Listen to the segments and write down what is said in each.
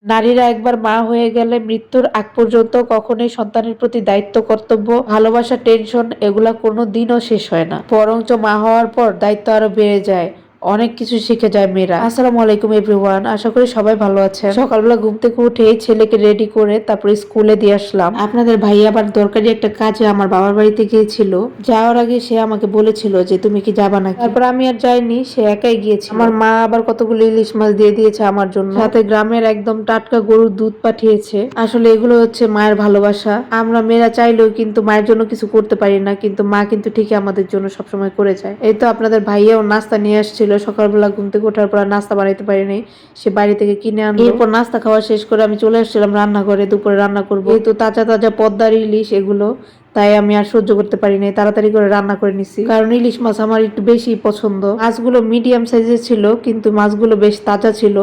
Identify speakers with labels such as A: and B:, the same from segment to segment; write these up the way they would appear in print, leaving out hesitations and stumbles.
A: নারীরা একবার মা হয়ে গেলে মৃত্যুর আগ পর্যন্ত কখনোই সন্তানের প্রতি দায়িত্ব, কর্তব্য, ভালোবাসা, টেনশন এগুলা কোনো দিনও শেষ হয় না। বরঞ্চ মা হওয়ার পর দায়িত্ব আরো বেড়ে যায়। অনেক কিছু শিখে যায় মেয়েরা। আসসালামু আলাইকুম এভরিওয়ান, আশা করি সবাই ভালো আছেন। সকালবেলা ঘুম থেকে উঠে ছেলেকে রেডি করে তারপরে স্কুলে দিয়ে আসলাম। আপনাদের ভাই আবার দরকারি একটা কাজে আমার বাবার বাড়িতে গিয়েছিল। যাওয়ার আগে সে আমাকে বলেছিল যে তুমি কি যাবা নাকি। তারপর আমি আর যাইনি, সে একাই গিয়েছিল। আমার মা আবার কতগুলো ইলিশ মাছ দিয়ে দিয়েছে আমার জন্য, সাথে গ্রামের একদম টাটকা গরুর দুধ পাঠিয়েছে। আসলে এগুলো হচ্ছে মায়ের ভালোবাসা। আমরা মেয়েরা চাইলেও কিন্তু মায়ের জন্য কিছু করতে পারি না, কিন্তু মা কিন্তু ঠিকই আমাদের জন্য সবসময় করে যায়। এই তো আপনাদের ভাইয়াও নাস্তা নিয়ে আসছিল। সকালবেলা ঘুম থেকে ওঠার পর নাস্তা বানাইতে পারিনি, সে বাড়ি থেকে কিনে আনলো। এরপর নাস্তা খাওয়া শেষ করে আমি চলে আসছিলাম রান্নাঘরে দুপুরে রান্না করবো। এই তো তাজা তাজা পদ্মার ইলিশ এগুলো, তাই আমি আর সহ্য করতে পারি নাই, তাড়াতাড়ি করে রান্না করে নিছি। কারণ ইলিশ মাছ আমার একটু বেশি পছন্দ। মাছগুলো মিডিয়াম সাইজের ছিল, কিন্তু মাছগুলো বেশ তাজা ছিল,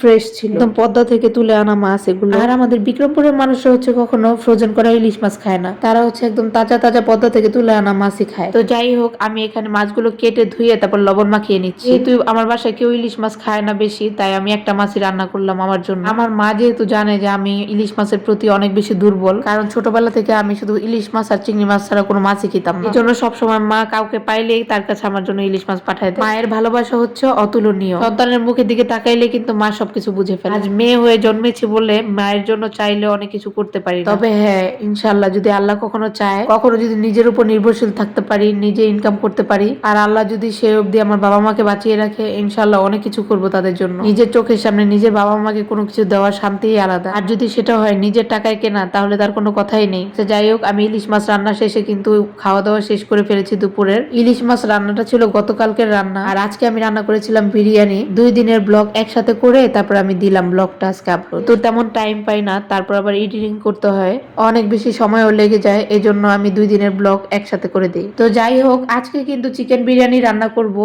A: ফ্রেশ ছিল, একদম পদ্মা থেকে তুলে আনা মাছ এগুলো। আর আমাদের বিক্রমপুরের মানুষরা হচ্ছে কখনো ফ্রোজেন করা ইলিশ মাছ খায় না, তারা হচ্ছে একদম তাজা তাজা পদ্মা থেকে তুলে আনা মাছই খায়। তো যাই হোক, আমি এখানে মাছগুলো কেটে ধুয়ে তারপর লবণ মাখিয়ে নিচ্ছি। যেহেতু আমার বাসায় কেউ ইলিশ মাছ খায় না বেশি, তাই আমি একটা মাছই রান্না করলাম আমার জন্য। আমার মা যেহেতু জানে যে আমি ইলিশ মাছের প্রতি অনেক বেশি দুর্বল, কারণ ছোটবেলা থেকে আমি শুধু ইলিশ মাছ আর চিংড়ি মাছ ছাড়া কোনো মাছই খেতাম না। এই জন্য সবসময় মা কাউকে পাইলেই তার কাছে আমার জন্য ইলিশ মাছ পাঠায় দেয়। মায়ের ভালোবাসা হচ্ছে অতুলনীয়। সন্তানের মুখের দিকে তাকাইলে কিন্তু মা সবকিছু বুঝে ফেলে। আজ মেয়ে হয়ে জন্মেছি বলে মায়ের জন্য চাইলে অনেক কিছু করতে পারি, তবে হ্যাঁ, ইনশাল্লাহ যদি আল্লাহ কখনো চায়, কখনো যদি নিজের উপর নির্ভরশীল থাকতে পারি, নিজে ইনকাম করতে পারি, আর আল্লাহ যদি সে অবধি আমার বাবা মাকে বাঁচিয়ে রাখে, ইনশাল্লাহ অনেক কিছু করবো তাদের জন্য। নিজের চোখের সামনে নিজের বাবা মাকে কোনো কিছু দেওয়ার শান্তিই আলাদা। আর যদি সেটা হয় নিজের টাকায় কেনা, তাহলে তার কোনো কথাই নেই। যাই হোক, আমি ইলিশ মাছ রান্না শেষে কিন্তু খাওয়া দাওয়া শেষ করে ফেলেছি দুপুরের। ইলিশ মাছ রান্নাটা ছিল গতকালকের রান্না, আর আজকে আমি রান্না করেছিলাম বিরিয়ানি। 2 দিনের ব্লগ একসাথে করে তারপর আমি দিলাম ব্লগটা আজকে আপলোড। তো তেমন টাইম পাই না, তারপর আবার এডিটিং করতে হয়, অনেক বেশি সময়ও লেগে যায়, এজন্য আমি 2 দিনের ব্লগ একসাথে করে দিই। তো যাই হোক, আজকে কিন্তু চিকেন বিরিয়ানি রান্না করব।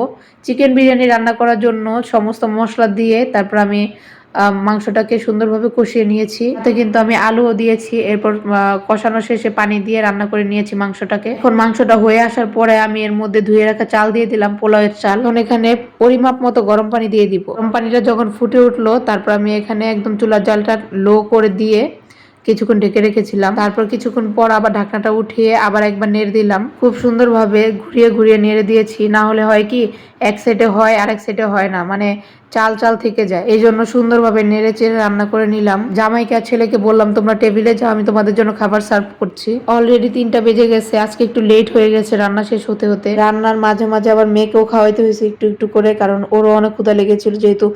A: চিকেন বিরিয়ানি রান্না করার জন্য সমস্ত মশলা দিয়ে তারপর আমি মাংসটাকে সুন্দরভাবে কষিয়ে নিয়েছি। তাতে কিন্তু আমি আলুও দিয়েছি। এরপর কষানো শেষে পানি দিয়ে রান্না করে নিয়েছি মাংসটাকে। এখন মাংসটা হয়ে আসার পরে আমি এর মধ্যে ধুয়ে রাখা চাল দিয়ে দিলাম, পোলাওয়ের চাল। এখন এখানে পরিমাপ মতো গরম পানি দিয়ে দিব। গরম পানিটা যখন ফুটে উঠলো, তারপর আমি এখানে একদম চুলার জালটা লো করে দিয়ে কিছুক্ষণ ঢেকে রেখেছিলাম। তারপর কিছুক্ষণ পর আবার ঢাকনাটা উঠিয়ে আবার একবার নেড়ে দিলাম। খুব সুন্দরভাবে ঘুরিয়ে ঘুরিয়ে নেড়ে দিয়েছি, না হলে হয় কি এক সাইডে হয় আর এক সাইডে হয় না, মানে চাল চাল থেকে যায়। এই জন্য সুন্দরভাবে নেড়ে চেড়ে রান্না করে নিলাম। জামাইকে আর ছেলেকে বললাম তোমরা টেবিলে যাও, আমি তোমাদের জন্য খাবার সার্ভ করছি। অলরেডি 3টা বেজে গেছে, আজকে একটু লেট হয়ে গেছে রান্না শেষ হতে হতে। রান্নার মাঝে মাঝে আবার মেয়েকেও খাওয়াইতে হয়েছে একটু একটু করে, কারণ ওরও অনেক ক্ষুধা লেগেছিল, যেহেতু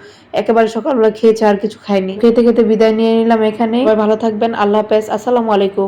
A: একেবারে সকালবেলা খেয়েছে আর কিছু খায়নি। খেতে খেতে বিদায় নিয়ে নিলাম এখানে। ভালো থাকবেন, আল্লাহ হাফেজ, আসসালামু আলাইকুম।